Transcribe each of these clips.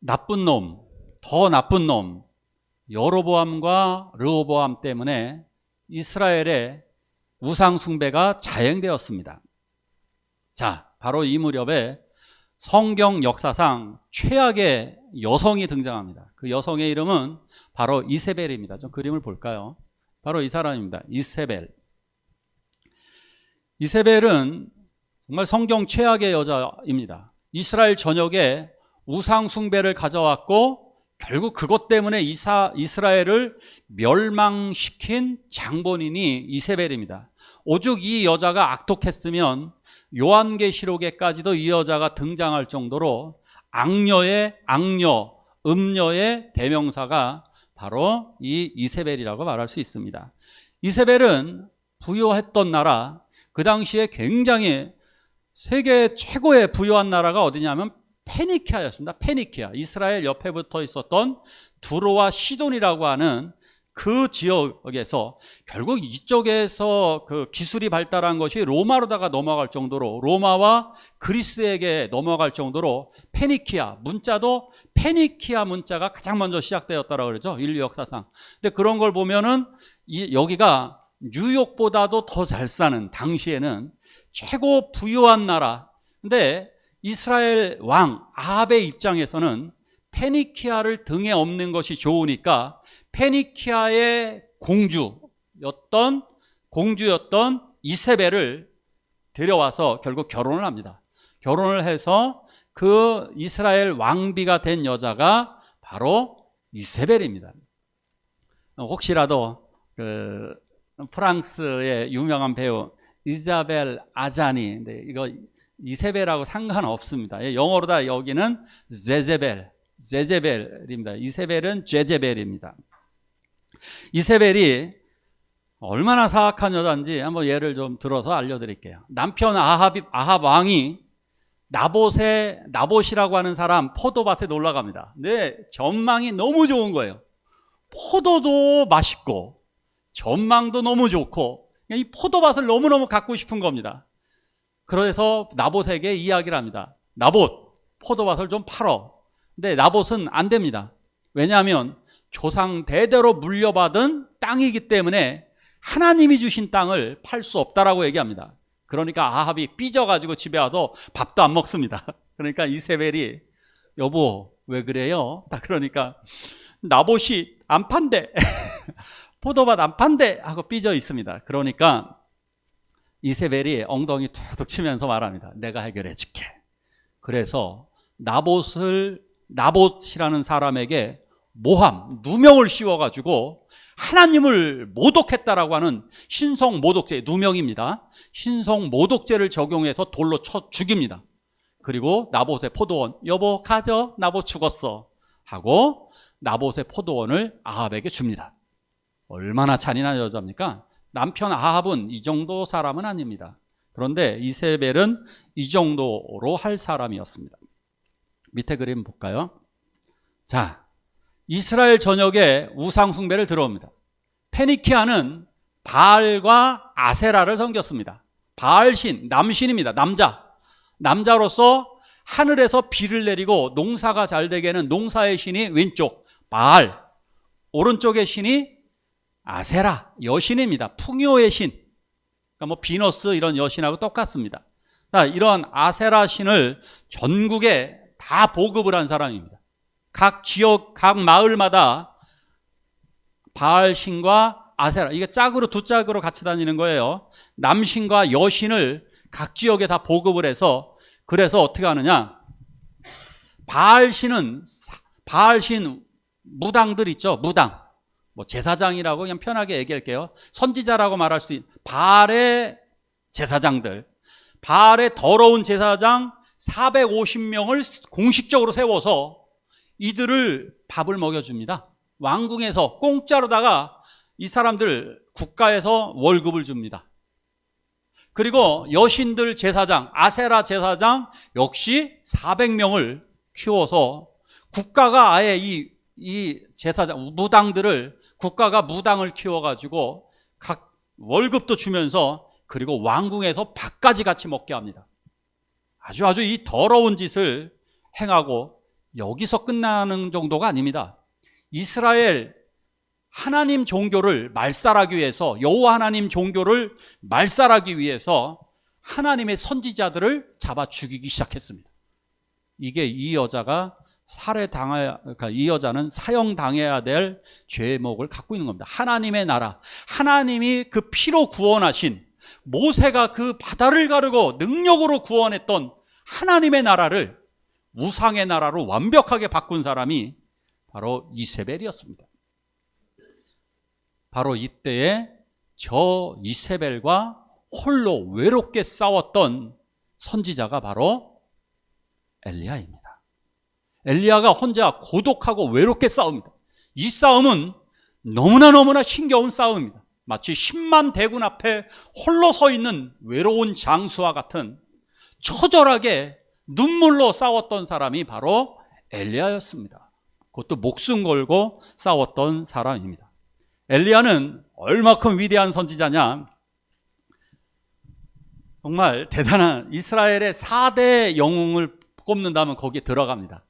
나쁜 놈, 더 나쁜 놈 여로보암과 르호보암 때문에 이스라엘의 우상 숭배가 자행되었습니다. 자, 바로 이 무렵에 성경 역사상 최악의 여성이 등장합니다. 그 여성의 이름은 바로 이세벨입니다. 좀 그림을 볼까요? 바로 이 사람입니다. 이세벨. 이세벨은 정말 성경 최악의 여자입니다. 이스라엘 전역에 우상 숭배를 가져왔고 결국 그것 때문에 이스라엘을 멸망시킨 장본인이 이세벨입니다. 오죽 이 여자가 악독했으면 요한계시록에까지도 이 여자가 등장할 정도로 악녀의 악녀, 음녀의 대명사가 바로 이 이세벨이라고 말할 수 있습니다. 이세벨은 부유했던 나라, 그 당시에 굉장히 세계 최고의 부유한 나라가 어디냐면 페니키아였습니다. 페니키아, 이스라엘 옆에 붙어 있었던 두로와 시돈이라고 하는 그 지역에서 결국 이쪽에서 그 기술이 발달한 것이 로마로다가 넘어갈 정도로, 로마와 그리스에게 넘어갈 정도로 페니키아, 문자도 페니키아 문자가 가장 먼저 시작되었다라고 그러죠. 인류 역사상. 근데 그런 걸 보면은 여기가 뉴욕보다도 더 잘 사는, 당시에는 최고 부유한 나라. 근데 이스라엘 왕 아합의 입장에서는 페니키아를 등에 업는 것이 좋으니까 페니키아의 공주였던 이세벨을 데려와서 결국 결혼을 합니다. 결혼을 해서 그 이스라엘 왕비가 된 여자가 바로 이세벨입니다. 혹시라도 그 프랑스의 유명한 배우 이자벨 아자니, 근데 이거 이세벨하고 상관없습니다. 영어로다 여기는 제제벨입니다. 이세벨은 제제벨입니다. 이세벨이 얼마나 사악한 여자인지 한번 예를 좀 들어서 알려드릴게요. 남편 아합 왕이 나봇이라고 하는 사람 포도밭에 놀러 갑니다. 근데 전망이 너무 좋은 거예요. 포도도 맛있고 전망도 너무 좋고 이 포도밭을 너무너무 갖고 싶은 겁니다. 그래서 나봇에게 이야기를 합니다. 나봇, 포도밭을 좀 팔어. 근데 나봇은 안 됩니다. 왜냐하면 조상 대대로 물려받은 땅이기 때문에 하나님이 주신 땅을 팔 수 없다라고 얘기합니다. 그러니까 아합이 삐져가지고 집에 와서 밥도 안 먹습니다. 그러니까 이세벨이 여보 왜 그래요? 딱 그러니까 나봇이 안 판대. 포도밭 안 판대 하고 삐져 있습니다. 그러니까 이세벨이 엉덩이 툭툭 치면서 말합니다. 내가 해결해 줄게. 그래서 나봇이라는 사람에게 누명을 씌워가지고 하나님을 모독했다라고 하는 신성 모독죄, 누명입니다. 신성 모독죄를 적용해서 돌로 쳐 죽입니다. 그리고 나봇의 포도원, 여보 가져, 나봇 죽었어 하고 나봇의 포도원을 아합에게 줍니다. 얼마나 잔인한 여자입니까? 남편 아합은 이 정도 사람은 아닙니다. 그런데 이세벨은 이 정도로 할 사람이었습니다. 밑에 그림 볼까요? 자, 이스라엘 전역에 우상 숭배를 들어옵니다. 페니키아는 바알과 아세라를 섬겼습니다. 바알신, 남신입니다. 남자로서 하늘에서 비를 내리고 농사가 잘 되게 하는 농사의 신이 왼쪽 바알, 오른쪽의 신이 아세라, 여신입니다. 풍요의 신. 그러니까 뭐 비너스 이런 여신하고 똑같습니다. 자, 이런 아세라 신을 전국에 다 보급을 한 사람입니다. 각 지역, 각 마을마다 바알 신과 아세라, 이게 짝으로 두 짝으로 같이 다니는 거예요. 남신과 여신을 각 지역에 다 보급을 해서, 그래서 어떻게 하느냐? 바알신 무당들 있죠. 무당. 뭐 제사장이라고 그냥 편하게 얘기할게요. 선지자라고 말할 수 있는 바알의 제사장들, 바알의 더러운 제사장 450명을 공식적으로 세워서 이들을 밥을 먹여줍니다. 왕궁에서 공짜로다가 이 사람들 국가에서 월급을 줍니다. 그리고 여신들 제사장, 아세라 제사장 역시 400명을 키워서 국가가 아예 이 제사장, 무당들을 국가가 무당을 키워가지고 각 월급도 주면서 그리고 왕궁에서 밥까지 같이 먹게 합니다. 아주 이 더러운 짓을 행하고 여기서 끝나는 정도가 아닙니다. 이스라엘 하나님 종교를 말살하기 위해서, 여호와 하나님 종교를 말살하기 위해서 하나님의 선지자들을 잡아 죽이기 시작했습니다. 이게 이 여자가 그러니까 이 여자는 사형당해야 될 죄목을 갖고 있는 겁니다. 하나님의 나라, 하나님이 그 피로 구원하신, 모세가 그 바다를 가르고 능력으로 구원했던 하나님의 나라를 우상의 나라로 완벽하게 바꾼 사람이 바로 이세벨이었습니다. 바로 이때에 저 이세벨과 홀로 외롭게 싸웠던 선지자가 바로 엘리야입니다. 엘리야가 혼자 고독하고 외롭게 싸웁니다. 이 싸움은 너무나 힘겨운 싸움입니다. 마치 10만 대군 앞에 홀로 서 있는 외로운 장수와 같은, 처절하게 눈물로 싸웠던 사람이 바로 엘리야였습니다. 그것도 목숨 걸고 싸웠던 사람입니다. 엘리야는 얼마큼 위대한 선지자냐, 정말 대단한, 이스라엘의 4대 영웅을 꼽는다면 거기에 들어갑니다.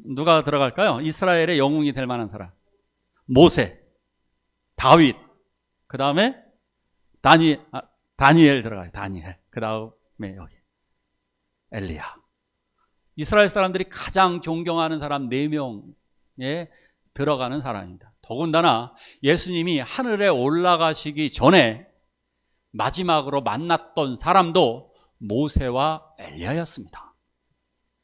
누가 들어갈까요? 이스라엘의 영웅이 될 만한 사람. 모세, 다윗, 그 다음에 다니엘 들어가요. 다니엘. 그 다음에 여기 엘리야. 이스라엘 사람들이 가장 존경하는 사람 4명에 들어가는 사람입니다. 더군다나 예수님이 하늘에 올라가시기 전에 마지막으로 만났던 사람도 모세와 엘리야였습니다.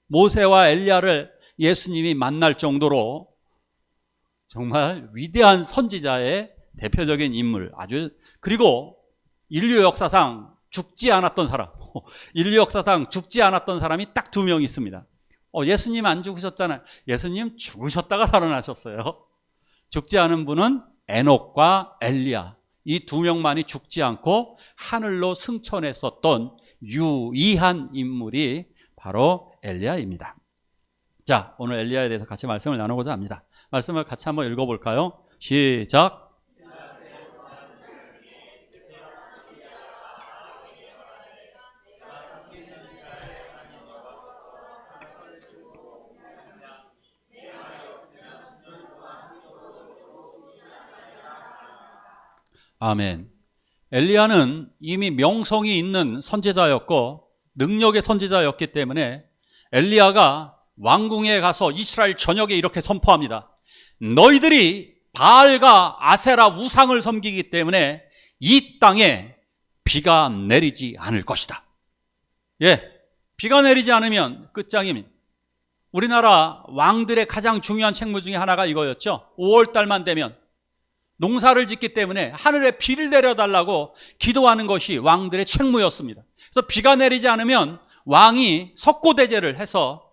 모세와 엘리야를 예수님이 만날 정도로 정말 위대한 선지자의 대표적인 인물, 그리고 인류 역사상 죽지 않았던 사람, 인류 역사상 죽지 않았던 사람이 딱 2명 있습니다. 예수님 안 죽으셨잖아요. 예수님 죽으셨다가 살아나셨어요. 죽지 않은 분은 에녹과 엘리야, 이 2명만이 죽지 않고 하늘로 승천했었던 유일한 인물이 바로 엘리야입니다. 자, 오늘 엘리야에 대해서 같이 말씀을 나누고자 합니다. 말씀을 같이 한번 읽어볼까요? 시작. 아멘. 엘리야는 이미 명성이 있는 선지자였고 능력의 선지자였기 때문에 엘리야가 왕궁에 가서 이스라엘 전역에 이렇게 선포합니다. 너희들이 바알과 아세라 우상을 섬기기 때문에 이 땅에 비가 내리지 않을 것이다. 비가 내리지 않으면 끝장입니다. 우리나라 왕들의 가장 중요한 책무 중에 하나가 이거였죠. 5월달만 되면 농사를 짓기 때문에 하늘에 비를 내려달라고 기도하는 것이 왕들의 책무였습니다. 그래서 비가 내리지 않으면 왕이 석고대제를 해서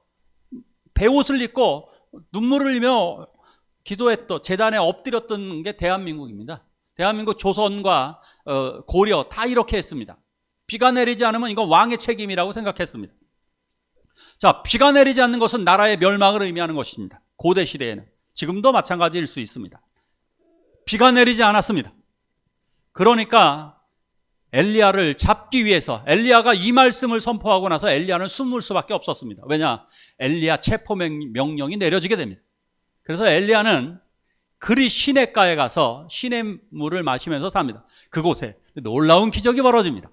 베옷을 입고 눈물을 흘리며 기도했던, 제단에 엎드렸던 게 대한민국입니다. 대한민국 조선과 고려 다 이렇게 했습니다. 비가 내리지 않으면 이건 왕의 책임이라고 생각했습니다. 자, 비가 내리지 않는 것은 나라의 멸망을 의미하는 것입니다. 고대 시대에는. 지금도 마찬가지일 수 있습니다. 비가 내리지 않았습니다. 그러니까 엘리야를 잡기 위해서, 엘리야가 이 말씀을 선포하고 나서 엘리야는 숨을 수밖에 없었습니다. 왜냐? 엘리야 체포 명령이 내려지게 됩니다. 그래서 엘리야는 그리 시냇가에 가서 시냇물을 마시면서 삽니다. 그곳에 놀라운 기적이 벌어집니다.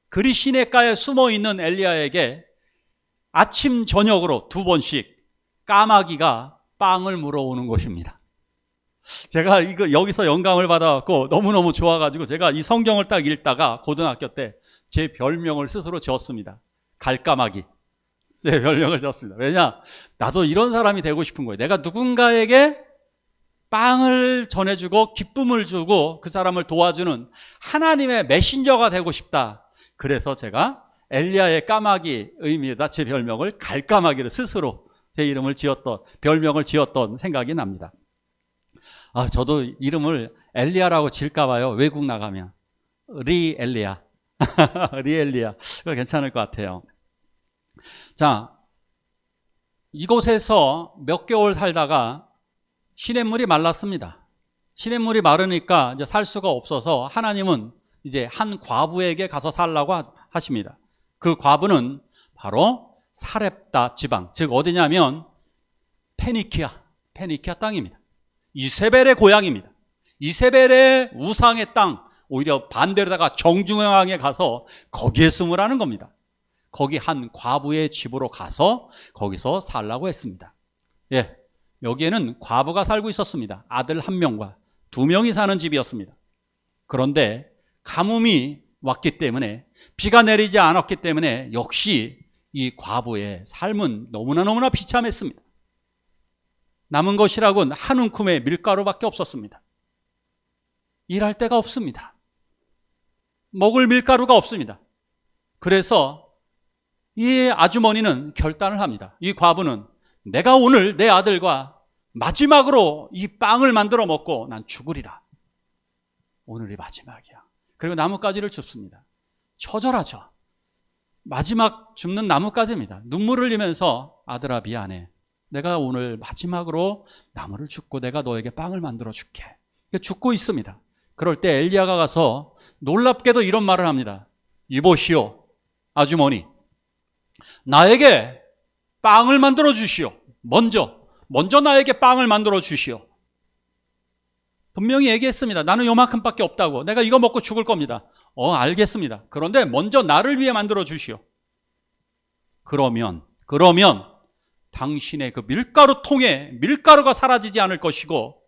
그리 시냇가에 숨어있는 엘리야에게 아침 저녁으로 2번씩 까마귀가 빵을 물어오는 것입니다. 제가 여기서 영감을 받아갖고 너무너무 좋아가지고 제가 이 성경을 딱 읽다가 고등학교 때 제 별명을 스스로 지었습니다. 갈까마귀. 제 별명을 지었습니다. 왜냐? 나도 이런 사람이 되고 싶은 거예요. 내가 누군가에게 빵을 전해주고 기쁨을 주고 그 사람을 도와주는 하나님의 메신저가 되고 싶다. 그래서 제가 엘리야의 까마귀 의미에다 제 별명을 갈까마귀를 스스로 제 이름을 지었던, 별명을 지었던 생각이 납니다. 저도 이름을 엘리야라고 지을까봐요. 외국 나가면. 리엘리야. 리엘리야. 그거 괜찮을 것 같아요. 자, 이곳에서 몇 개월 살다가 시냇물이 말랐습니다. 시냇물이 마르니까 이제 살 수가 없어서 하나님은 이제 한 과부에게 가서 살라고 하십니다. 그 과부는 바로 사렙다 지방, 즉 어디냐면 페니키아 땅입니다. 이세벨의 고향입니다. 이세벨의 우상의 땅, 오히려 반대로다가 정중앙에 가서 거기에 숨으라는 겁니다. 거기 한 과부의 집으로 가서 거기서 살라고 했습니다. 예, 여기에는 과부가 살고 있었습니다. 아들 1명과 2명이 사는 집이었습니다. 그런데 가뭄이 왔기 때문에, 비가 내리지 않았기 때문에 역시 이 과부의 삶은 너무나 비참했습니다. 남은 것이라곤 한 움큼의 밀가루밖에 없었습니다. 일할 데가 없습니다. 먹을 밀가루가 없습니다. 그래서 이 아주머니는 결단을 합니다. 이 과부는 내가 오늘 내 아들과 마지막으로 이 빵을 만들어 먹고 난 죽으리라. 오늘이 마지막이야. 그리고 나뭇가지를 줍습니다. 처절하죠. 마지막 줍는 나뭇가지입니다. 눈물을 흘리면서 아들아 미안해. 내가 오늘 마지막으로 나무를 줍고 내가 너에게 빵을 만들어 줄게. 죽고 있습니다. 그럴 때 엘리야가 가서 놀랍게도 이런 말을 합니다. 이보시오 아주머니, 나에게 빵을 만들어 주시오. 먼저 나에게 빵을 만들어 주시오. 분명히 얘기했습니다. 나는 요만큼밖에 없다고. 내가 이거 먹고 죽을 겁니다. 알겠습니다. 그런데 먼저 나를 위해 만들어 주시오. 그러면 당신의 그 밀가루통에 밀가루가 사라지지 않을 것이고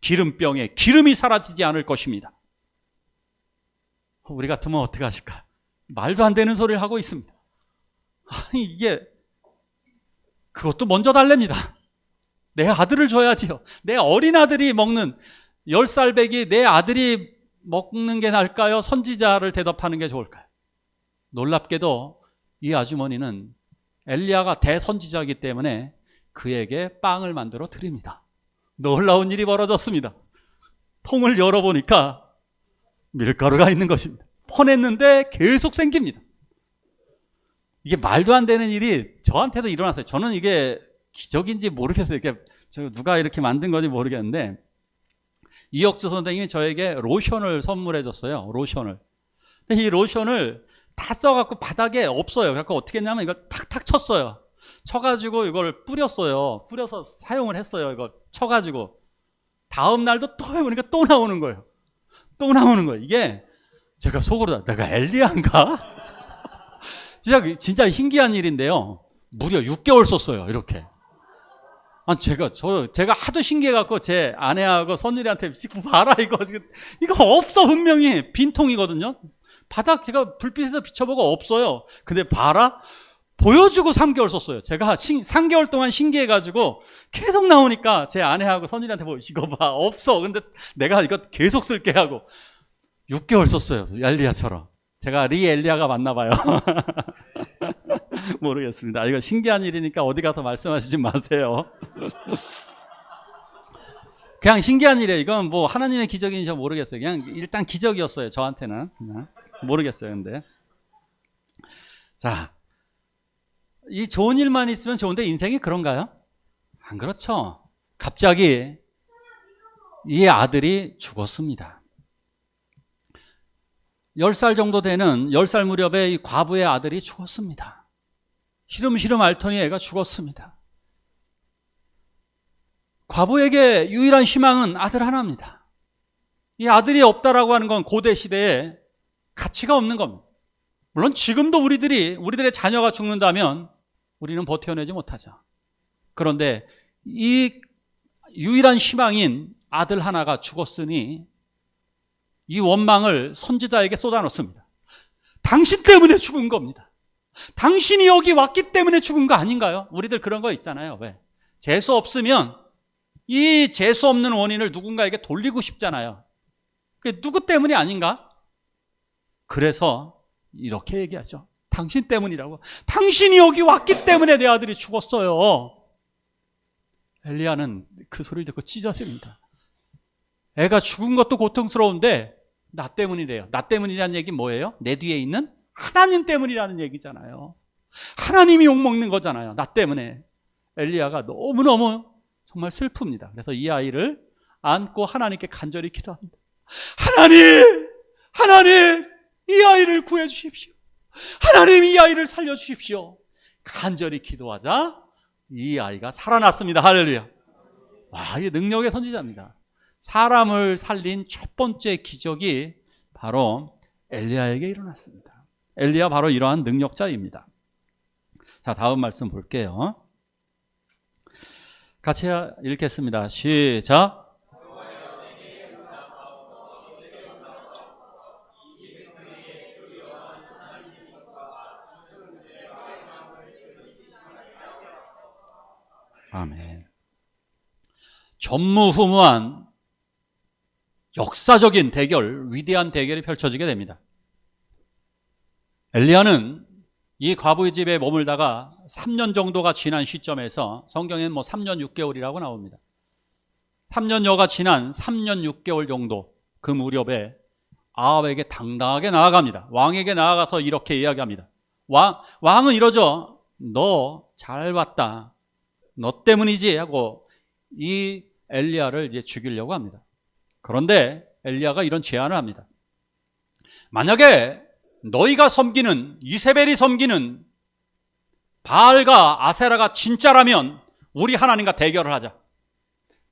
기름병에 기름이 사라지지 않을 것입니다. 우리 같으면 어떻게 하실까? 말도 안 되는 소리를 하고 있습니다. 아니 이게 그것도 먼저 달랍니다. 내 아들을 줘야지요. 내 어린 아들이 먹는 10살배기 내 아들이 먹는 게 나을까요? 선지자를 대접하는 게 좋을까요? 놀랍게도 이 아주머니는 엘리야가 대선지자이기 때문에 그에게 빵을 만들어 드립니다. 놀라운 일이 벌어졌습니다. 통을 열어보니까 밀가루가 있는 것입니다. 퍼냈는데 계속 생깁니다. 이게 말도 안 되는 일이 저한테도 일어났어요. 저는 이게 기적인지 모르겠어요. 이게 누가 이렇게 만든 건지 모르겠는데 이혁주 선생님이 저에게 로션을 선물해 줬어요. 로션을. 근데 이 로션을 다 써갖고 바닥에 없어요. 그래서 어떻게 했냐면 이걸 탁탁 쳤어요. 쳐가지고 이걸 뿌렸어요. 뿌려서 사용을 했어요. 이걸 쳐가지고 다음 날도 또 해보니까 또 나오는 거예요. 또 나오는 거예요. 이게 제가 속으로 내가 엘리야인가? 진짜 신기한 일인데요. 무려 6개월 썼어요. 이렇게. 제가 하도 신기해갖고 제 아내하고 선율이한테 봐라 이거 없어. 분명히 빈통이거든요. 바닥 제가 불빛에서 비춰보고 없어요. 근데 봐라 보여주고 3개월 썼어요. 제가 3개월 동안 신기해가지고 계속 나오니까 제 아내하고 선율이한테 이거 봐 없어. 근데 내가 이거 계속 쓸게 하고 6개월 썼어요. 엘리야처럼. 제가 엘리야가 맞나 봐요. 모르겠습니다. 이거 신기한 일이니까 어디 가서 말씀하시지 마세요. 그냥 신기한 일이에요. 이건 뭐 하나님의 기적인지 모르겠어요. 그냥 일단 기적이었어요. 저한테는. 그냥 모르겠어요. 근데 자, 이 좋은 일만 있으면 좋은데 인생이 그런가요? 안 그렇죠. 갑자기 이 아들이 죽었습니다. 10살 정도 되는 10살 무렵에 이 과부의 아들이 죽었습니다. 시름시름 앓더니 애가 죽었습니다. 과부에게 유일한 희망은 아들 하나입니다. 이 아들이 없다라고 하는 건 고대 시대에 가치가 없는 겁니다. 물론 지금도 우리들의 자녀가 죽는다면 우리는 버텨내지 못하죠. 그런데 이 유일한 희망인 아들 하나가 죽었으니 이 원망을 선지자에게 쏟아놓습니다. 당신 때문에 죽은 겁니다. 당신이 여기 왔기 때문에 죽은 거 아닌가요? 우리들 그런 거 있잖아요. 왜? 재수 없으면 이 재수 없는 원인을 누군가에게 돌리고 싶잖아요. 그게 누구 때문이 아닌가? 그래서 이렇게 얘기하죠. 당신 때문이라고. 당신이 여기 왔기 때문에 내 아들이 죽었어요. 엘리야는 그 소리를 듣고 찢어집니다. 애가 죽은 것도 고통스러운데 나 때문이래요. 나 때문이라는 얘기 뭐예요? 내 뒤에 있는 하나님 때문이라는 얘기잖아요. 하나님이 욕먹는 거잖아요. 나 때문에. 엘리야가 너무너무 정말 슬픕니다. 그래서 이 아이를 안고 하나님께 간절히 기도합니다. 하나님 이 아이를 구해 주십시오. 하나님 이 아이를 살려 주십시오. 간절히 기도하자 이 아이가 살아났습니다. 할렐루야. 와, 이게 능력의 선지자입니다. 사람을 살린 첫 번째 기적이 바로 엘리야에게 일어났습니다. 엘리야 바로 이러한 능력자입니다. 자, 다음 말씀 볼게요. 같이 읽겠습니다. 시작. 아멘. 전무후무한 역사적인 대결, 위대한 대결이 펼쳐지게 됩니다. 엘리야는 이 과부의 집에 머물다가 3년 정도가 지난 시점에서, 성경에는 3년 6개월이라고 나옵니다. 3년여가 지난 3년 6개월 정도 그 무렵에 아합에게 당당하게 나아갑니다. 왕에게 나아가서 이렇게 이야기합니다. 왕은 이러죠. 너 잘 왔다. 너 때문이지 하고 이 엘리야를 이제 죽이려고 합니다. 그런데 엘리야가 이런 제안을 합니다. 만약에 너희가 섬기는, 이세벨이 섬기는 바알과 아세라가 진짜라면 우리 하나님과 대결을 하자.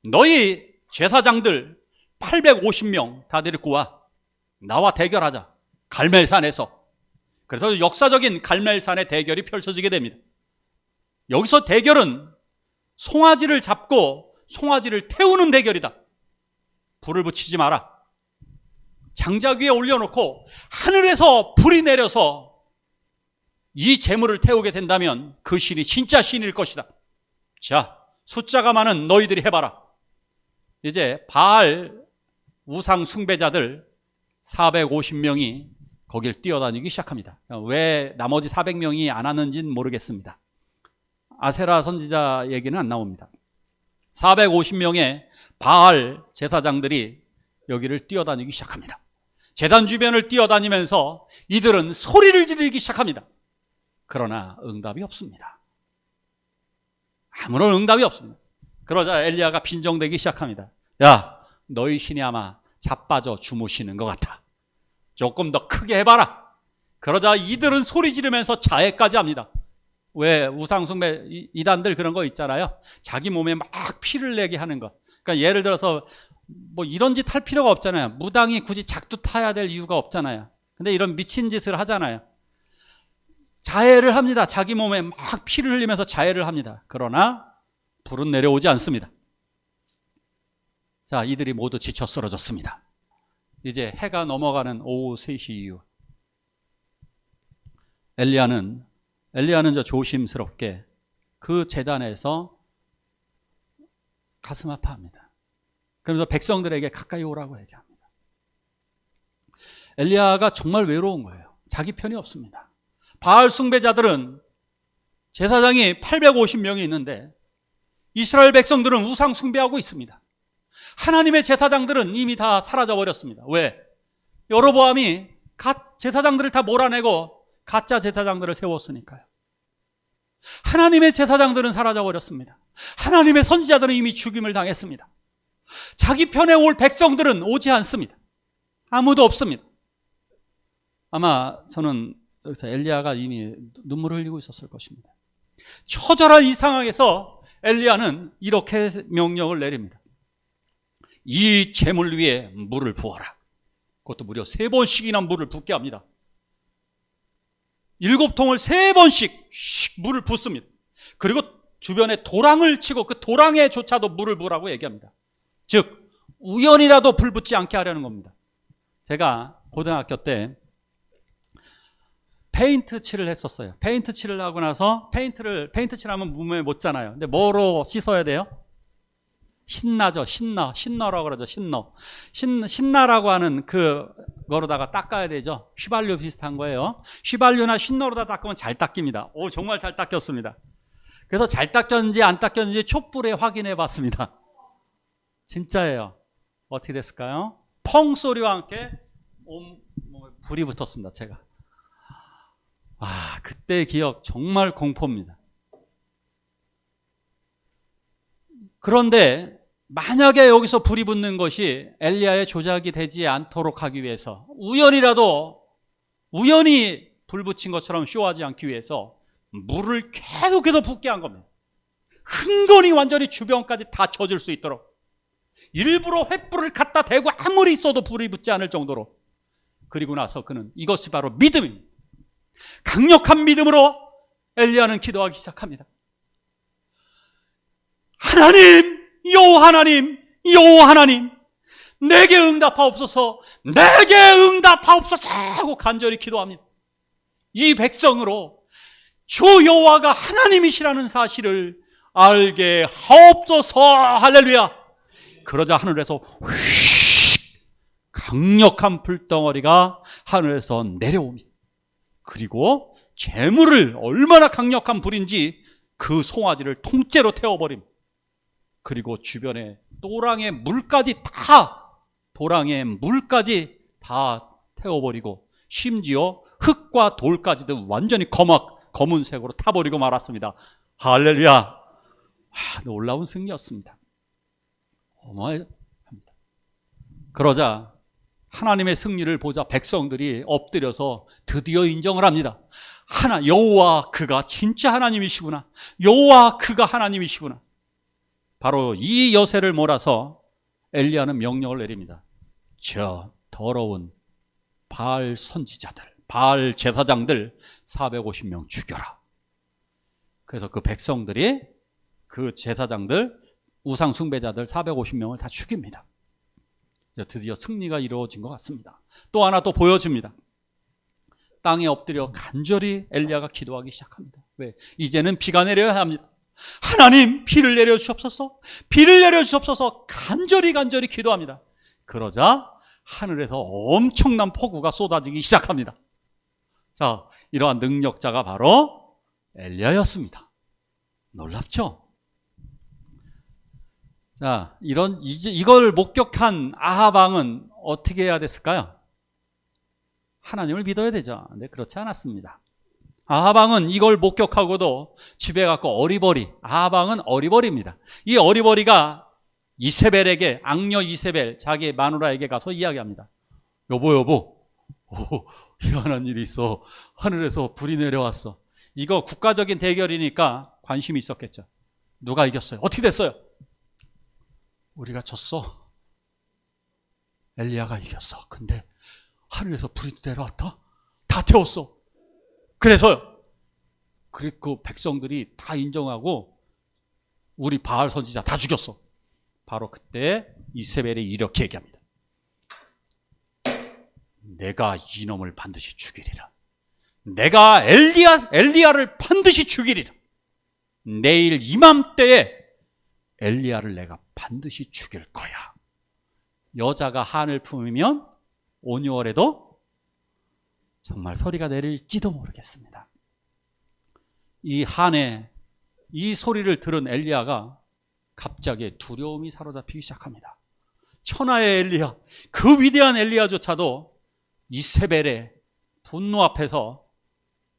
너희 제사장들 850명 다 데리고 와. 나와 대결하자. 갈멜산에서. 그래서 역사적인 갈멜산의 대결이 펼쳐지게 됩니다. 여기서 대결은 송아지를 잡고 송아지를 태우는 대결이다. 불을 붙이지 마라. 장작 위에 올려놓고 하늘에서 불이 내려서 이 재물을 태우게 된다면 그 신이 진짜 신일 것이다. 자, 숫자가 많은 너희들이 해봐라. 이제 바알 우상 숭배자들 450명이 거길 뛰어다니기 시작합니다. 왜 나머지 400명이 안 왔는지는 모르겠습니다. 아세라 선지자 얘기는 안 나옵니다. 450명의 바알 제사장들이 여기를 뛰어다니기 시작합니다. 제단 주변을 뛰어다니면서 이들은 소리를 지르기 시작합니다. 그러나 응답이 없습니다. 아무런 응답이 없습니다. 그러자 엘리야가 빈정대기 시작합니다. 야, 너희 신이 아마 자빠져 주무시는 것 같아. 조금 더 크게 해봐라. 그러자 이들은 소리 지르면서 자해까지 합니다. 왜 우상숭배 이단들 그런 거 있잖아요. 자기 몸에 막 피를 내게 하는 거. 그러니까 예를 들어서 이런 짓 할 필요가 없잖아요. 무당이 굳이 작두 타야 될 이유가 없잖아요. 근데 이런 미친 짓을 하잖아요. 자해를 합니다. 자기 몸에 막 피를 흘리면서 자해를 합니다. 그러나 불은 내려오지 않습니다. 자, 이들이 모두 지쳐 쓰러졌습니다. 이제 해가 넘어가는 오후 3시 이후 엘리야는 저 조심스럽게 그 제단에서 가슴 아파합니다. 그러면서 백성들에게 가까이 오라고 얘기합니다. 엘리야가 정말 외로운 거예요. 자기 편이 없습니다. 바알 숭배자들은 제사장이 850명이 있는데 이스라엘 백성들은 우상 숭배하고 있습니다. 하나님의 제사장들은 이미 다 사라져버렸습니다. 왜? 여로보암이 제사장들을 다 몰아내고 가짜 제사장들을 세웠으니까요. 하나님의 제사장들은 사라져버렸습니다. 하나님의 선지자들은 이미 죽임을 당했습니다. 자기 편에 올 백성들은 오지 않습니다. 아무도 없습니다. 아마 저는 여기서 엘리야가 이미 눈물을 흘리고 있었을 것입니다. 처절한 이 상황에서 엘리야는 이렇게 명령을 내립니다. 이 재물 위에 물을 부어라. 그것도 무려 3번씩이나 물을 붓게 합니다. 7통을 3번씩 물을 붓습니다. 그리고 주변에 도랑을 치고 그 도랑에조차도 물을 부으라고 얘기합니다. 즉 우연이라도 불 붙지 않게 하려는 겁니다. 제가 고등학교 때 페인트 칠을 했었어요. 페인트 칠을 하고 나서 페인트 칠하면 몸에 묻잖아요. 근데 뭐로 씻어야 돼요? 신나죠. 신너라고 그러죠. 신나라고 하는 그거로다가 닦아야 되죠. 휘발유 비슷한 거예요. 휘발유나 신너로다 닦으면 잘 닦입니다. 오, 정말 잘 닦였습니다. 그래서 잘 닦였는지 안 닦였는지 촛불에 확인해 봤습니다. 진짜예요. 어떻게 됐을까요? 펑 소리와 함께 온몸에 불이 붙었습니다. 제가. 그때 기억 정말 공포입니다. 그런데 만약에 여기서 불이 붙는 것이 엘리야의 조작이 되지 않도록 하기 위해서 우연히 불 붙인 것처럼 쇼하지 않기 위해서 물을 계속해서 붓게 한 겁니다. 흥건히 완전히 주변까지 다 젖을 수 있도록 일부러 횃불을 갖다 대고 아무리 있어도 불이 붙지 않을 정도로. 그리고 나서 그는 이것이 바로 믿음입니다. 강력한 믿음으로 엘리야는 기도하기 시작합니다. 하나님, 여호와 하나님, 여호와 하나님, 내게 응답하옵소서, 내게 응답하옵소서 하고 간절히 기도합니다. 이 백성으로 주 여호와가 하나님이시라는 사실을 알게 하옵소서. 할렐루야. 그러자 하늘에서 휘 강력한 불덩어리가 하늘에서 내려옵니다. 그리고 재물을 얼마나 강력한 불인지 그 송아지를 통째로 태워버립니다. 그리고 주변에 도랑의 물까지 다 태워버리고 심지어 흙과 돌까지도 완전히 검은색으로 타버리고 말았습니다. 할렐루야. 놀라운 승리였습니다. 어마어마합니다. 그러자 하나님의 승리를 보자 백성들이 엎드려서 드디어 인정을 합니다. 여호와 그가 진짜 하나님이시구나. 여호와 그가 하나님이시구나. 바로 이 여세를 몰아서 엘리야는 명령을 내립니다. 저 더러운 바알 선지자들, 바알 제사장들 450명 죽여라. 그래서 그 백성들이 그 제사장들, 우상 숭배자들 450명을 다 죽입니다. 드디어 승리가 이루어진 것 같습니다. 또 하나 또 보여집니다. 땅에 엎드려 간절히 엘리야가 기도하기 시작합니다. 왜? 이제는 비가 내려야 합니다. 하나님, 비를 내려주옵소서, 비를 내려주옵소서. 간절히 기도합니다. 그러자 하늘에서 엄청난 폭우가 쏟아지기 시작합니다. 자, 이러한 능력자가 바로 엘리야였습니다. 놀랍죠? 자, 이걸 목격한 아합 왕은 어떻게 해야 됐을까요? 하나님을 믿어야 되죠. 근데 그렇지 않았습니다. 아합 왕은 이걸 목격하고도 집에 가고 아합 왕은 어리버리입니다. 이 어리버리가 이세벨에게, 악녀 이세벨, 자기 마누라에게 가서 이야기합니다. 여보, 희한한 일이 있어. 하늘에서 불이 내려왔어. 이거 국가적인 대결이니까 관심이 있었겠죠. 누가 이겼어요? 어떻게 됐어요? 우리가 졌어. 엘리야가 이겼어. 근데 하늘에서 불이 내려왔다? 다 태웠어. 그래서요. 그리고 백성들이 다 인정하고 우리 바알 선지자 다 죽였어. 바로 그때 이세벨이 이렇게 얘기합니다. 내가 이놈을 반드시 죽이리라. 내가 엘리야를 반드시 죽이리라. 내일 이맘때에 엘리야를 내가 반드시 죽일 거야. 여자가 한을 품으면 온유월에도 정말 소리가 내릴지도 모르겠습니다. 이 한에 이 소리를 들은 엘리야가 갑자기 두려움이 사로잡히기 시작합니다. 천하의 엘리야, 그 위대한 엘리야조차도 이세벨의 분노 앞에서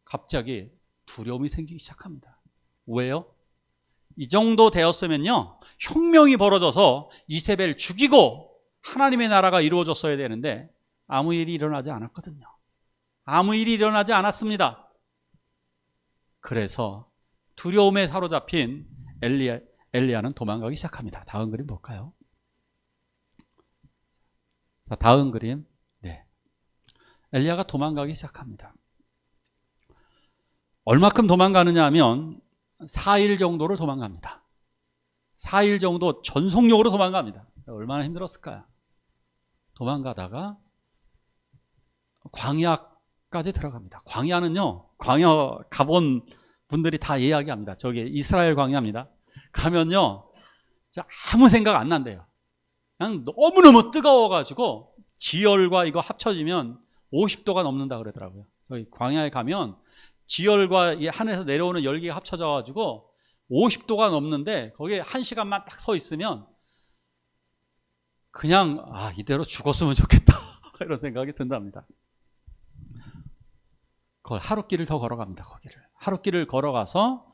갑자기 두려움이 생기기 시작합니다. 왜요? 이 정도 되었으면요, 혁명이 벌어져서 이세벨 죽이고 하나님의 나라가 이루어졌어야 되는데 아무 일이 일어나지 않았거든요. 아무 일이 일어나지 않았습니다. 그래서 두려움에 사로잡힌 엘리야는 도망가기 시작합니다. 다음 그림 볼까요? 자, 다음 그림. 네. 엘리야가 도망가기 시작합니다. 얼마큼 도망가느냐 하면 4일 정도를 도망갑니다. 4일 정도 전속력으로 도망갑니다. 얼마나 힘들었을까요? 도망가다가 광야까지 들어갑니다. 광야는요, 광야 가본 분들이 다 이야기합니다. 저기 이스라엘 광야입니다. 가면요, 아무 생각 안 난대요. 그냥 너무너무 뜨거워가지고 지열과 이거 합쳐지면 50도가 넘는다 그러더라고요. 저희 광야에 가면 지열과 이 하늘에서 내려오는 열기가 합쳐져가지고 50도가 넘는데 거기에 1시간만 딱 서 있으면 그냥 이대로 죽었으면 좋겠다 이런 생각이 든답니다. 그걸 하룻길을 더 걸어갑니다. 거기를 하룻길을 걸어가서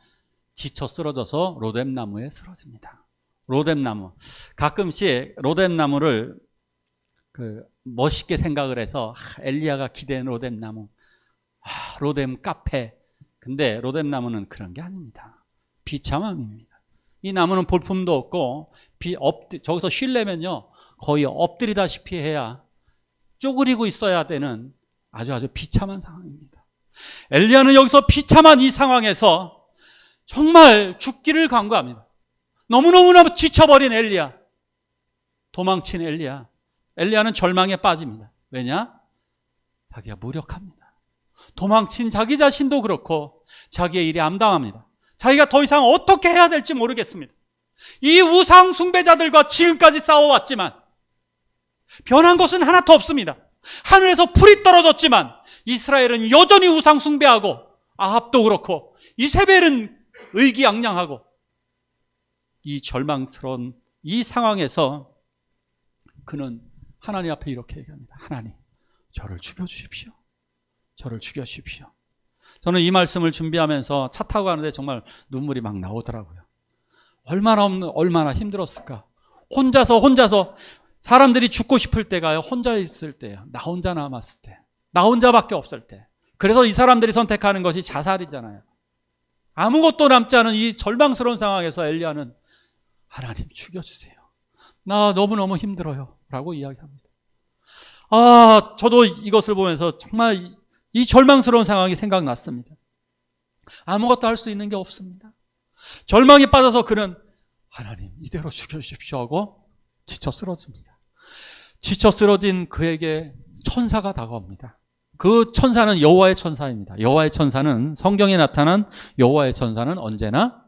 지쳐 쓰러져서 로뎀나무에 쓰러집니다. 로뎀나무, 가끔씩 로뎀나무를 멋있게 생각을 해서 엘리야가 기대는 로뎀나무, 로뎀 카페, 근데 로뎀나무는 그런 게 아닙니다. 비참함입니다. 이 나무는 볼품도 없고 저기서 쉬려면요 거의 엎드리다시피 해야 쪼그리고 있어야 되는 아주 비참한 상황입니다. 엘리야는 여기서 비참한 이 상황에서 정말 죽기를 간구합니다. 너무너무나 지쳐버린 엘리야, 도망친 엘리야. 엘리야는 절망에 빠집니다. 왜냐? 자기가 무력합니다. 도망친 자기 자신도 그렇고 자기의 일이 암담합니다. 자기가 더 이상 어떻게 해야 될지 모르겠습니다. 이 우상 숭배자들과 지금까지 싸워왔지만 변한 것은 하나도 없습니다. 하늘에서 불이 떨어졌지만 이스라엘은 여전히 우상 숭배하고, 아합도 그렇고 이세벨은 의기양양하고, 이 절망스러운 이 상황에서 그는 하나님 앞에 이렇게 얘기합니다. 하나님, 저를 죽여주십시오. 저를 죽여주십시오. 저는 이 말씀을 준비하면서 차 타고 가는데 정말 눈물이 막 나오더라고요. 얼마나 힘들었을까. 혼자서 사람들이 죽고 싶을 때가요, 혼자 있을 때예요. 나 혼자 남았을 때, 나 혼자밖에 없을 때. 그래서 이 사람들이 선택하는 것이 자살이잖아요. 아무것도 남지 않은 이 절망스러운 상황에서 엘리야는 하나님 죽여주세요. 나 너무너무 힘들어요 라고 이야기합니다. 저도 이것을 보면서 정말 이 절망스러운 상황이 생각났습니다. 아무것도 할 수 있는 게 없습니다. 절망에 빠져서 그는 하나님 이대로 죽여주십시오 하고 지쳐 쓰러집니다. 지쳐 쓰러진 그에게 천사가 다가옵니다. 그 천사는 여호와의 천사입니다. 여호와의 천사는, 성경에 나타난 여호와의 천사는 언제나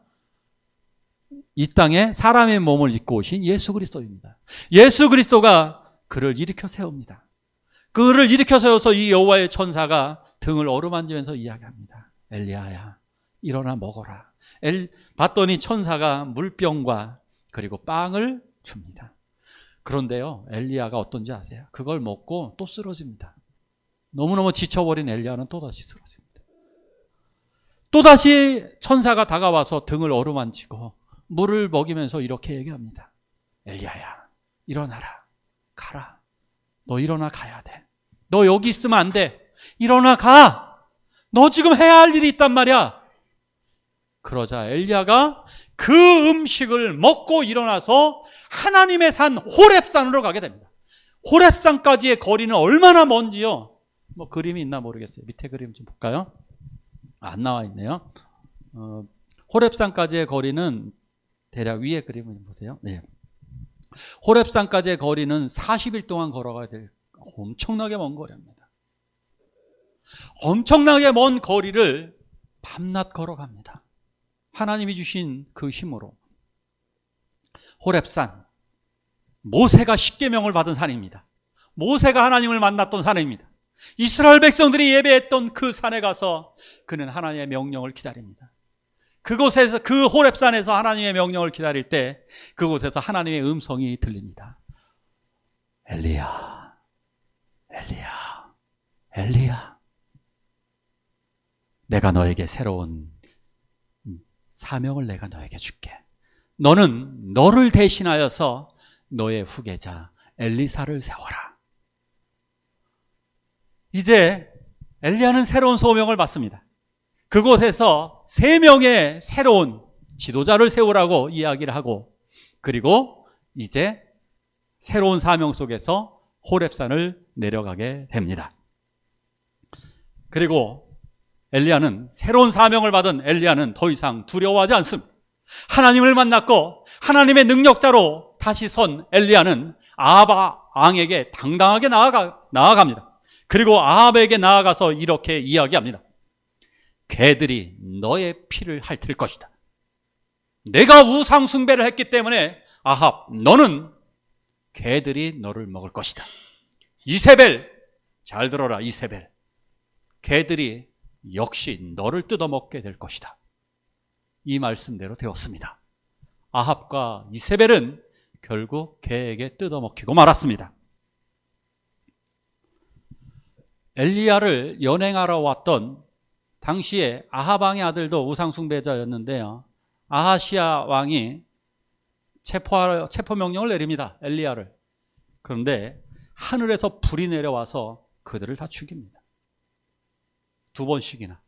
이 땅에 사람의 몸을 입고 오신 예수 그리스도입니다. 예수 그리스도가 그를 일으켜 세웁니다. 그를 일으켜 세워서 이 여호와의 천사가 등을 어루만지면서 이야기합니다. 엘리야야, 일어나 먹어라. 봤더니 천사가 물병과 그리고 빵을 줍니다. 그런데요, 엘리야가 어떤지 아세요? 그걸 먹고 또 쓰러집니다. 너무너무 지쳐버린 엘리야는 또다시 쓰러집니다. 또다시 천사가 다가와서 등을 어루만지고 물을 먹이면서 이렇게 얘기합니다. 엘리야야, 일어나라. 가라. 너 일어나 가야 돼. 너 여기 있으면 안 돼. 일어나 가. 너 지금 해야 할 일이 있단 말이야. 그러자 엘리야가 그 음식을 먹고 일어나서 하나님의 산 호렙산으로 가게 됩니다. 호렙산까지의 거리는 얼마나 먼지요? 그림이 있나 모르겠어요. 밑에 그림 좀 볼까요? 안 나와 있네요. 호렙산까지의 거리는 대략 위에 그림을 좀 보세요. 네. 호렙산까지의 거리는 40일 동안 걸어가야 될 엄청나게 먼 거리입니다. 엄청나게 먼 거리를 밤낮 걸어갑니다. 하나님이 주신 그 힘으로. 호렙산, 모세가 십계명을 받은 산입니다. 모세가 하나님을 만났던 산입니다. 이스라엘 백성들이 예배했던 그 산에 가서 그는 하나님의 명령을 기다립니다. 그곳에서, 그 호렙산에서 하나님의 명령을 기다릴 때 그곳에서 하나님의 음성이 들립니다. 엘리야, 엘리야, 엘리야, 내가 너에게 새로운 사명을 내가 너에게 줄게. 너는 너를 대신하여서 너의 후계자 엘리사를 세워라. 이제 엘리야는 새로운 소명을 받습니다. 그곳에서 3명의 새로운 지도자를 세우라고 이야기를 하고, 그리고 이제 새로운 사명 속에서 호렙산을 내려가게 됩니다. 그리고 엘리야는, 새로운 사명을 받은 엘리야는 더 이상 두려워하지 않습니다. 하나님을 만났고 하나님의 능력자로 다시 선 엘리야는 아합 왕에게 당당하게 나아갑니다. 그리고 아합에게 나아가서 이렇게 이야기합니다. 개들이 너의 피를 핥을 것이다. 내가 우상 숭배를 했기 때문에 아합, 너는 개들이 너를 먹을 것이다. 이세벨, 잘 들어라. 이세벨, 개들이 역시 너를 뜯어먹게 될 것이다. 이 말씀대로 되었습니다. 아합과 이세벨은 결국 개에게 뜯어먹히고 말았습니다. 엘리야를 연행하러 왔던 당시에 아합 왕의 아들도 우상숭배자였는데요, 아하시야 왕이 체포 명령을 내립니다. 엘리야를. 그런데 하늘에서 불이 내려와서 그들을 다 죽입니다. 2번씩이나.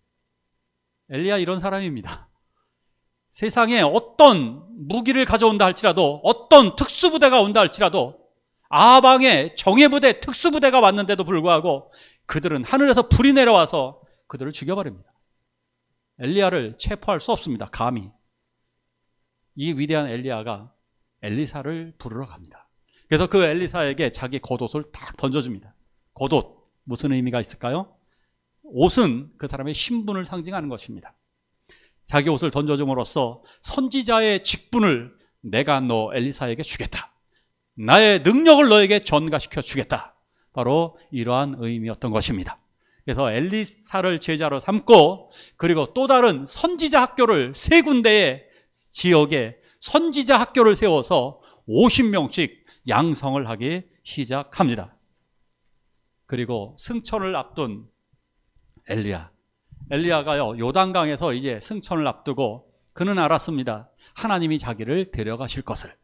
엘리야 이런 사람입니다. 세상에 어떤 무기를 가져온다 할지라도, 어떤 특수부대가 온다 할지라도, 아방의 정예부대, 특수부대가 왔는데도 불구하고 그들은 하늘에서 불이 내려와서 그들을 죽여버립니다. 엘리야를 체포할 수 없습니다. 감히. 이 위대한 엘리야가 엘리사를 부르러 갑니다. 그래서 그 엘리사에게 자기 겉옷을 딱 던져줍니다. 겉옷, 무슨 의미가 있을까요? 옷은 그 사람의 신분을 상징하는 것입니다. 자기 옷을 던져줌으로써 선지자의 직분을 내가 너 엘리사에게 주겠다. 나의 능력을 너에게 전가시켜 주겠다. 바로 이러한 의미였던 것입니다. 그래서 엘리사를 제자로 삼고, 그리고 또 다른 선지자 학교를 세 군데의 지역에 선지자 학교를 세워서 50명씩 양성을 하기 시작합니다. 그리고 승천을 앞둔 엘리야가요, 요단강에서 이제 승천을 앞두고 그는 알았습니다. 하나님이 자기를 데려가실 것을.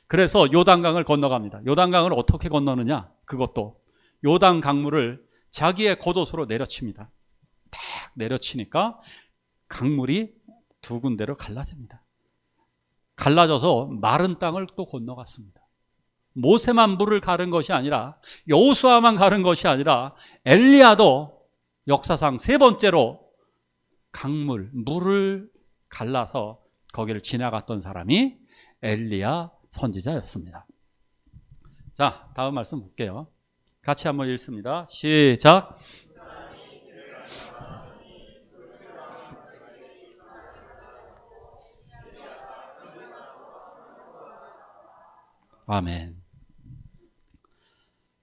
그래서 요단강을 건너갑니다. 요단강을 어떻게 건너느냐? 그것도 요단 강물을 자기의 겉옷으로 내려칩니다. 딱 내려치니까 강물이 두 군데로 갈라집니다. 갈라져서 마른 땅을 또 건너갔습니다. 모세만 물을 가른 것이 아니라, 여호수아만 가른 것이 아니라 엘리야도 역사상 세 번째로 물을 갈라서 거기를 지나갔던 사람이 엘리야 선지자였습니다. 자, 다음 말씀 볼게요. 같이 한번 읽습니다. 시작. 아멘.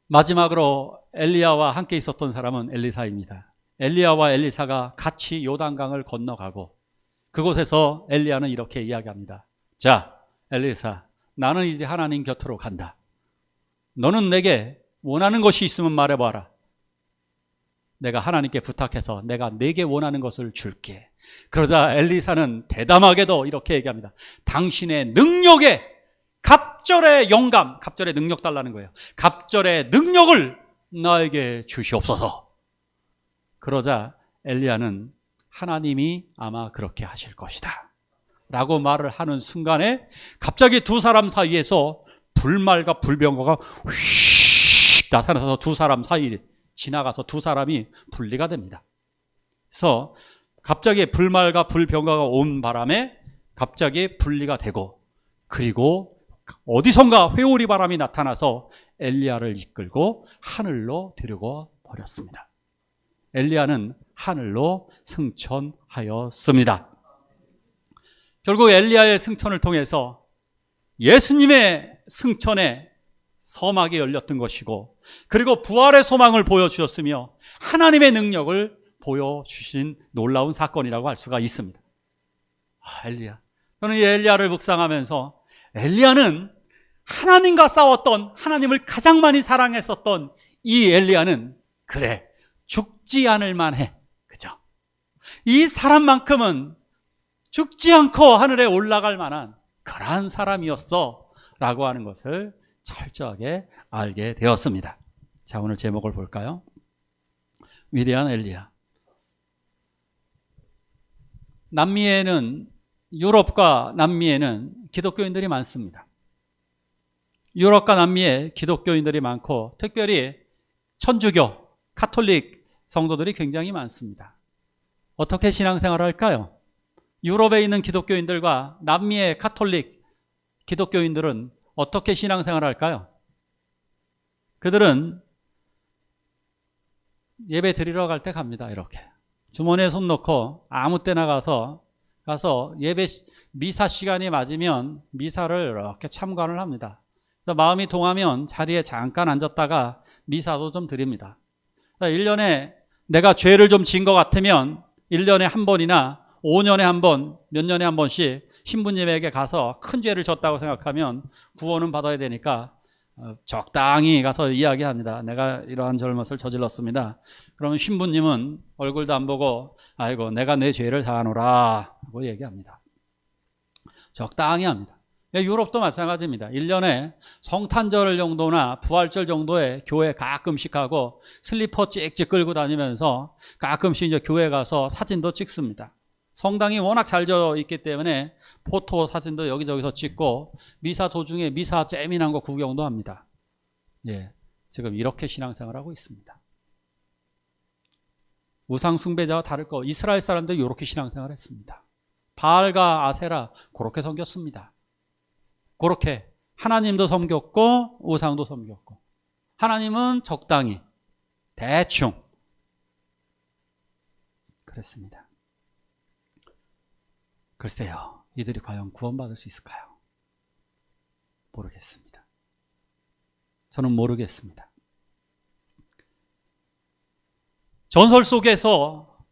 마지막으로 엘리야와 함께 있었던 사람은 엘리사입니다. 엘리야와 엘리사가 같이 요단강을 건너가고, 그곳에서 엘리야는 이렇게 이야기합니다. 자, 엘리사, 나는 이제 하나님 곁으로 간다. 너는 내게 원하는 것이 있으면 말해봐라. 내가 하나님께 부탁해서 내가 내게 원하는 것을 줄게. 그러자 엘리사는 대담하게도 이렇게 얘기합니다. 당신의 능력에, 갑절의 영감, 갑절의 능력 달라는 거예요. 갑절의 능력을 나에게 주시옵소서. 그러자 엘리야는 하나님이 아마 그렇게 하실 것이다 라고 말을 하는 순간에 갑자기 두 사람 사이에서 불말과 불병거가 휙 나타나서 두 사람 사이 지나가서 두 사람이 분리가 됩니다. 그래서 갑자기 불말과 불병거가 온 바람에 갑자기 분리가 되고, 그리고 어디선가 회오리 바람이 나타나서 엘리야를 이끌고 하늘로 데리고 버렸습니다. 엘리야는 하늘로 승천하였습니다. 결국 엘리야의 승천을 통해서 예수님의 승천에 서막이 열렸던 것이고, 그리고 부활의 소망을 보여주셨으며 하나님의 능력을 보여주신 놀라운 사건이라고 할 수가 있습니다. 엘리야. 저는 이 엘리야를 묵상하면서 엘리야는 하나님과 싸웠던, 하나님을 가장 많이 사랑했었던 이 엘리야는 그래, 죽지 않을 만해. 그죠? 이 사람만큼은 죽지 않고 하늘에 올라갈 만한 그러한 사람이었어 라고 하는 것을 철저하게 알게 되었습니다. 자, 오늘 제목을 볼까요? 위대한 엘리야. 유럽과 남미에는 기독교인들이 많습니다. 유럽과 남미에 기독교인들이 많고, 특별히 천주교, 카톨릭 성도들이 굉장히 많습니다. 어떻게 신앙생활을 할까요? 유럽에 있는 기독교인들과 남미의 카톨릭 기독교인들은 어떻게 신앙생활을 할까요? 그들은 예배 드리러 갈 때 갑니다. 이렇게 주머니에 손 넣고 아무 때나 가서 예배 미사 시간이 맞으면 미사를 이렇게 참관을 합니다. 그래서 마음이 동하면 자리에 잠깐 앉았다가 미사도 좀 드립니다. 1년에 내가 죄를 좀 지은 것 같으면 1년에 한 번이나 5년에 한 번, 몇 년에 한 번씩 신부님에게 가서 큰 죄를 졌다고 생각하면 구원은 받아야 되니까 적당히 가서 이야기합니다. 내가 이러한 잘못을 저질렀습니다. 그러면 신부님은 얼굴도 안 보고 아이고 내가 내 죄를 사하노라 하고 얘기합니다. 적당히 합니다. 유럽도 마찬가지입니다. 1년에 성탄절 정도나 부활절 정도에 교회 가끔씩 가고 슬리퍼 찍찍 끌고 다니면서 가끔씩 이제 교회 가서 사진도 찍습니다. 성당이 워낙 잘 져 있기 때문에 포토 사진도 여기저기서 찍고 미사 도중에 미사 재미난 거 구경도 합니다. 예, 지금 이렇게 신앙생활하고 있습니다. 우상 숭배자와 다를 거 이스라엘 사람들이 이렇게 신앙생활했습니다. 바알과 아세라 그렇게 섬겼습니다. 그렇게 하나님도 섬겼고 우상도 섬겼고 하나님은 적당히 대충 그랬습니다. 글쎄요, 이들이 과연 구원받을 수 있을까요? 모르겠습니다. 저는 모르겠습니다. 전설 속에서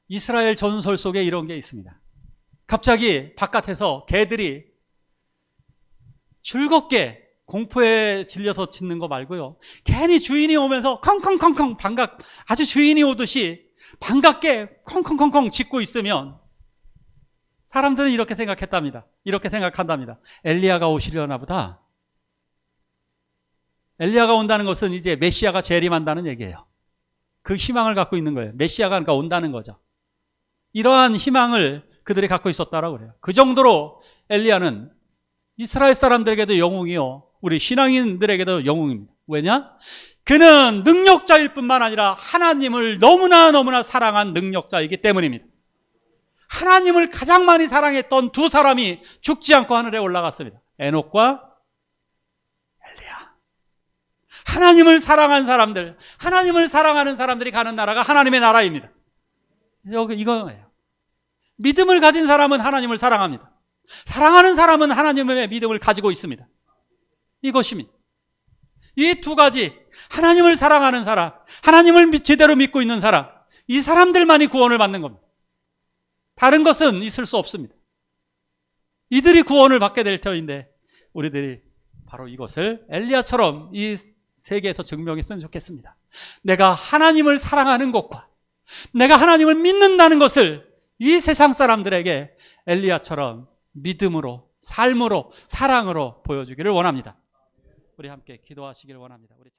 이스라엘 전설 속에 이런 게 있습니다. 갑자기 바깥에서 개들이 즐겁게 공포에 질려서 짖는 거 말고요. 괜히 주인이 오면서 컹컹컹컹 아주 주인이 오듯이 반갑게 컹컹컹컹 짖고 있으면 사람들은 이렇게 생각했답니다. 이렇게 생각한답니다. 엘리야가 오시려나 보다. 엘리야가 온다는 것은 이제 메시아가 재림한다는 얘기예요. 그 희망을 갖고 있는 거예요. 메시아가 그러니까 온다는 거죠. 이러한 희망을 그들이 갖고 있었다라고 그래요. 그 정도로 엘리야는 이스라엘 사람들에게도 영웅이요, 우리 신앙인들에게도 영웅입니다. 왜냐? 그는 능력자일 뿐만 아니라 하나님을 너무나 사랑한 능력자이기 때문입니다. 하나님을 가장 많이 사랑했던 두 사람이 죽지 않고 하늘에 올라갔습니다. 에녹과 엘리야. 하나님을 사랑한 사람들, 하나님을 사랑하는 사람들이 가는 나라가 하나님의 나라입니다. 이거예요. 믿음을 가진 사람은 하나님을 사랑합니다. 사랑하는 사람은 하나님의 믿음을 가지고 있습니다. 이것입니다. 이 두 가지, 하나님을 사랑하는 사람, 하나님을 제대로 믿고 있는 사람, 이 사람들만이 구원을 받는 겁니다. 다른 것은 있을 수 없습니다. 이들이 구원을 받게 될 터인데 우리들이 바로 이것을 엘리야처럼 이 세계에서 증명했으면 좋겠습니다. 내가 하나님을 사랑하는 것과 내가 하나님을 믿는다는 것을 이 세상 사람들에게 엘리야처럼 믿음으로, 삶으로, 사랑으로 보여주기를 원합니다. 우리 함께 기도하시길 원합니다. 우리